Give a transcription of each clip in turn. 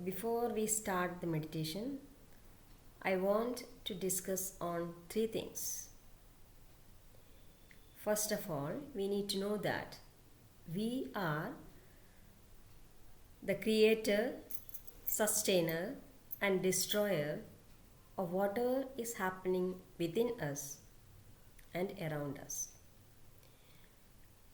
Before we start the meditation, I want to discuss on three things. First of all, we need to know that we are the creator, sustainer, and destroyer of whatever is happening within us and around us.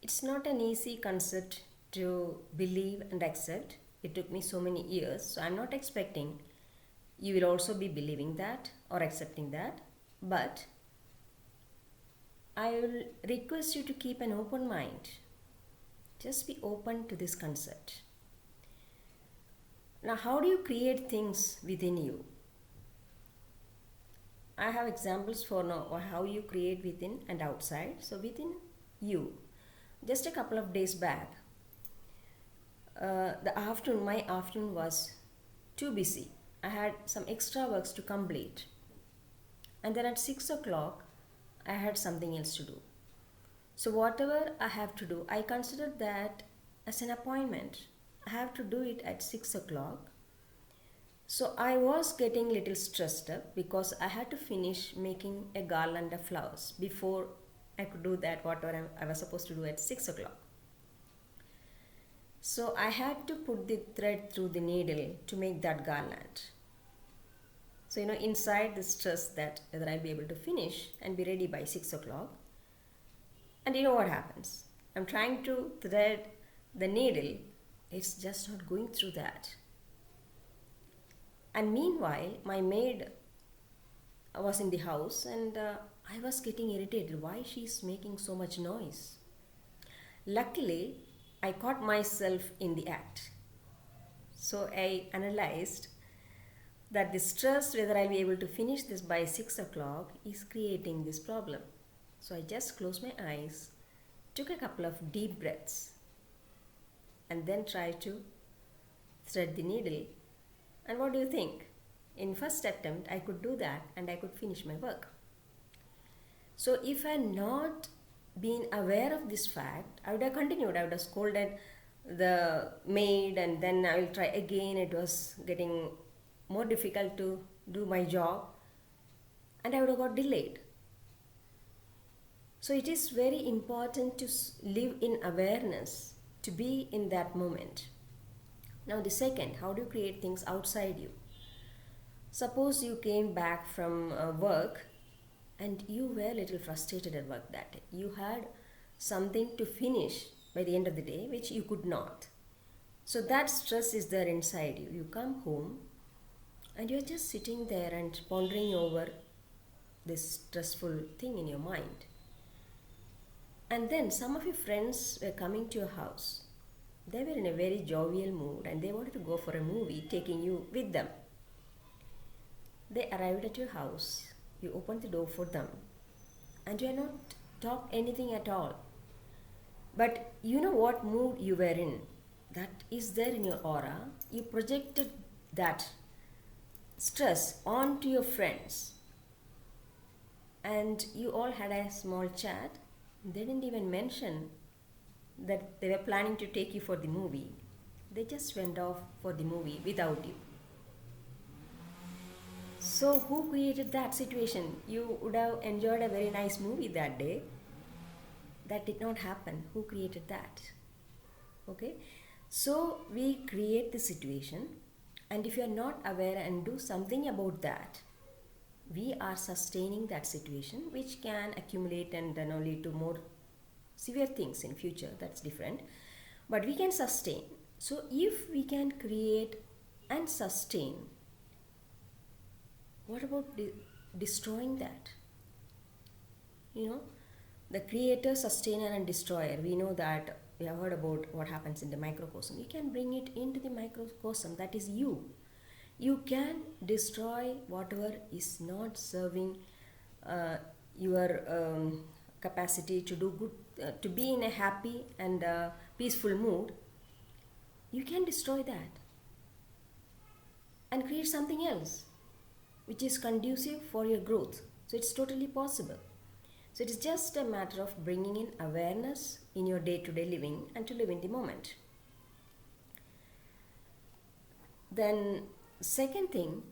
It's not an easy concept to believe and accept. It took me so many years, so I'm not expecting you will also be believing that or accepting that, but I will request you to keep an open mind. Just be open to this concept. Now, how do you create things within you? I have examples for now how you create within and outside. So, within you, just a couple of days back, my afternoon was too busy. I had some extra works to complete. And then at 6 o'clock, I had something else to do. So whatever I have to do, I consider that as an appointment. I have to do it at 6 o'clock. So I was getting a little stressed up because I had to finish making a garland of flowers before I could do that whatever I was supposed to do at 6 o'clock. So I had to put the thread through the needle to make that garland. So inside the stress that whether I'll be able to finish and be ready by 6 o'clock. And you know what happens? I'm trying to thread the needle. It's just not going through that. And meanwhile, my maid was in the house and I was getting irritated. Why she's making so much noise? Luckily, I caught myself in the act. So I analyzed that the stress whether I'll be able to finish this by 6 o'clock is creating this problem. So I just closed my eyes, took a couple of deep breaths, and then tried to thread the needle. And what do you think? In first attempt, I could do that and I could finish my work. So if I had not been aware of this fact, I would have continued. I would have scolded the maid and then I will try again. It was getting more difficult to do my job and I would have got delayed. So it is very important to live in awareness, to be in that moment. Now the second, how do you create things outside you? Suppose you came back from work and you were a little frustrated at work that day. You had something to finish by the end of the day which you could not. So that stress is there inside you. You come home and you're just sitting there and pondering over this stressful thing in your mind. And then some of your friends were coming to your house. They were in a very jovial mood and they wanted to go for a movie, taking you with them. They arrived at your house. You opened the door for them and you had not talked anything at all. But you know what mood you were in. That is there in your aura. You projected that stress onto your friends. And you all had a small chat. They didn't even mention that they were planning to take you for the movie. They just went off for the movie without you. So who created that situation? You would have enjoyed a very nice movie that day. That did not happen. Who created that? Okay. So we create the situation, and if you are not aware and do something about that, we are sustaining that situation, which can accumulate and then lead to more severe things in future. That's different. But we can sustain. So if we can create and sustain, what about destroying that? The creator, sustainer and destroyer. We know that we have heard about what happens in the microcosm. You can bring it into the microcosm. That is you. You can destroy whatever is not serving your capacity to do good, to be in a happy and peaceful mood. You can destroy that and create something else which is conducive for your growth. So it's totally possible. So it is just a matter of bringing in awareness in your day-to-day living and to live in the moment. Then second thing,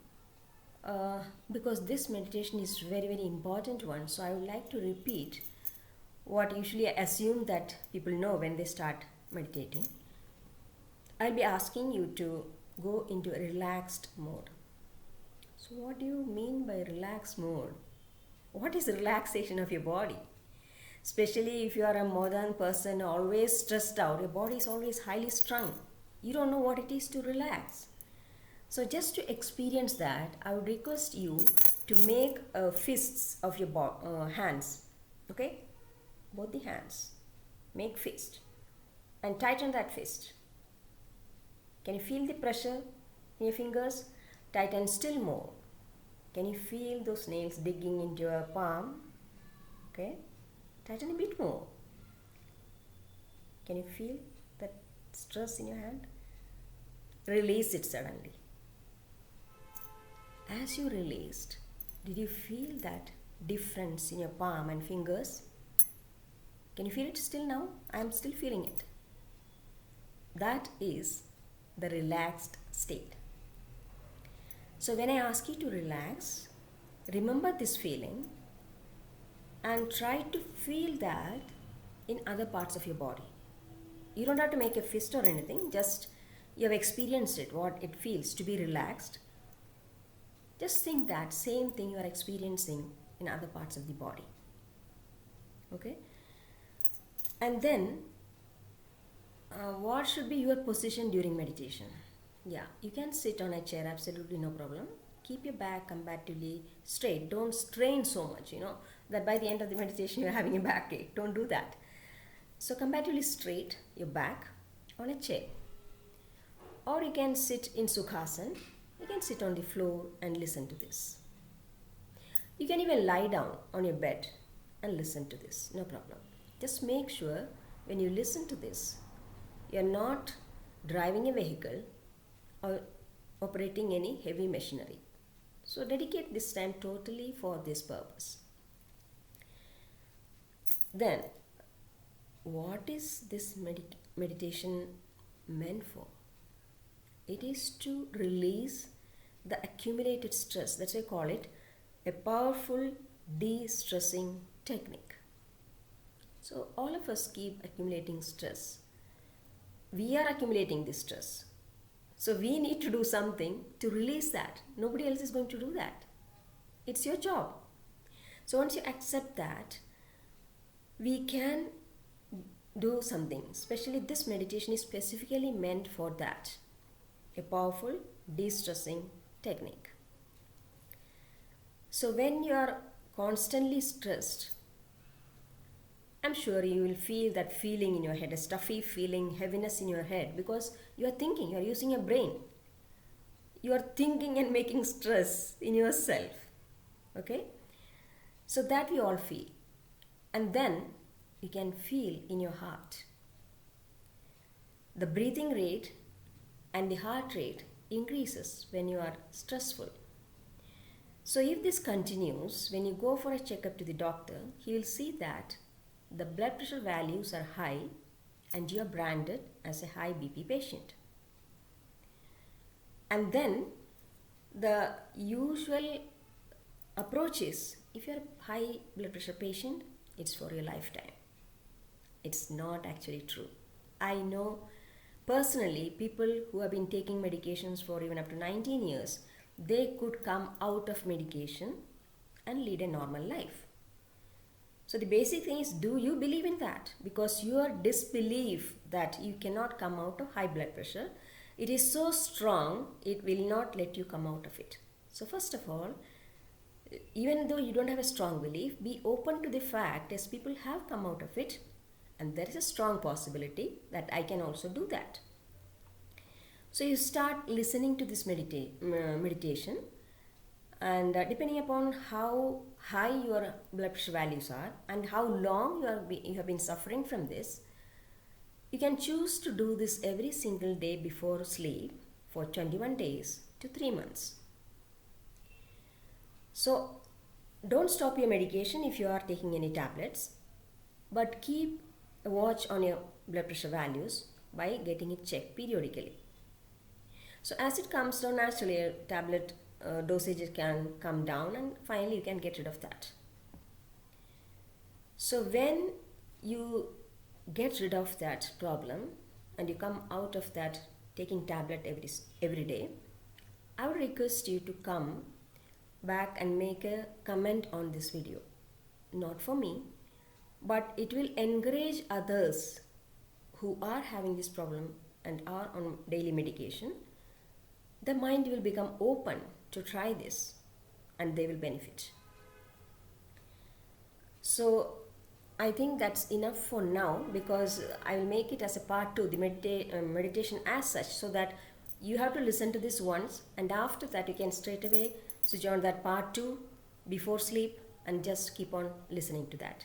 because this meditation is very very important one, so I would like to repeat what usually I assume that people know when they start meditating. I'll be asking you to go into a relaxed mode. So what do you mean by relaxed mode? What is relaxation of your body? Especially if you are a modern person, always stressed out, your body is always highly strung. You don't know what it is to relax. So just to experience that, I would request you to make fists of your hands. Okay? Both the hands. Make fist. And tighten that fist. Can you feel the pressure in your fingers? Tighten still more. Can you feel those nails digging into your palm? Okay? Tighten a bit more. Can you feel that stress in your hand? Release it suddenly. As you released, did you feel that difference in your palm and fingers? Can you feel it still now? I am still feeling it. That is the relaxed state. So when I ask you to relax, remember this feeling and try to feel that in other parts of your body. You don't have to make a fist or anything, just you have experienced it, what it feels to be relaxed. Just think that same thing you are experiencing in other parts of the body. Okay? And then, what should be your position during meditation? Yeah, you can sit on a chair, absolutely no problem. Keep your back comparatively straight. Don't strain so much, that by the end of the meditation you're having a backache. Don't do that. So comparatively straight, your back on a chair. Or you can sit in Sukhasana. You can sit on the floor and listen to this. You can even lie down on your bed and listen to this, no problem. Just make sure when you listen to this, you're not driving a vehicle or operating any heavy machinery. So dedicate this time totally for this purpose. Then, what is this meditation meant for? It is to release the accumulated stress. That's why I call it a powerful de-stressing technique. So all of us keep accumulating stress. We are accumulating this stress. So we need to do something to release that. Nobody else is going to do that. It's your job. So once you accept that, we can do something. Especially this meditation is specifically meant for that. A powerful de-stressing technique. So when you are constantly stressed, I'm sure you will feel that feeling in your head, a stuffy feeling, heaviness in your head, because you are thinking, you are using your brain. You are thinking and making stress in yourself. Okay? So that we all feel. And then you can feel in your heart. The breathing rate and the heart rate increases when you are stressful. So if this continues, when you go for a checkup to the doctor, he will see that the blood pressure values are high and you are branded as a high BP patient. And then the usual approach is, if you are a high blood pressure patient, it's for your lifetime. It's not actually true. I know personally people who have been taking medications for even up to 19 years, they could come out of medication and lead a normal life. So the basic thing is, do you believe in that? Because your disbelief that you cannot come out of high blood pressure, it is so strong, it will not let you come out of it. So first of all, even though you don't have a strong belief, be open to the fact as people have come out of it, and there is a strong possibility that I can also do that. So you start listening to this meditation, and depending upon how high your blood pressure values are and how long you have been suffering from this, you can choose to do this every single day before sleep for 21 days to 3 months. So don't stop your medication if you are taking any tablets, but keep a watch on your blood pressure values by getting it checked periodically. So as it comes down naturally, a tablet dosage can come down, and finally you can get rid of that. So when you get rid of that problem and you come out of that taking tablet every day, I would request you to come back and make a comment on this video. Not for me, but it will encourage others who are having this problem and are on daily medication. The mind will become open to try this and they will benefit. So I think that's enough for now, because I will make it as a part 2, the meditation as such, so that you have to listen to this once, and after that you can straight away switch on that part 2 before sleep and just keep on listening to that.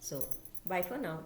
So bye for now.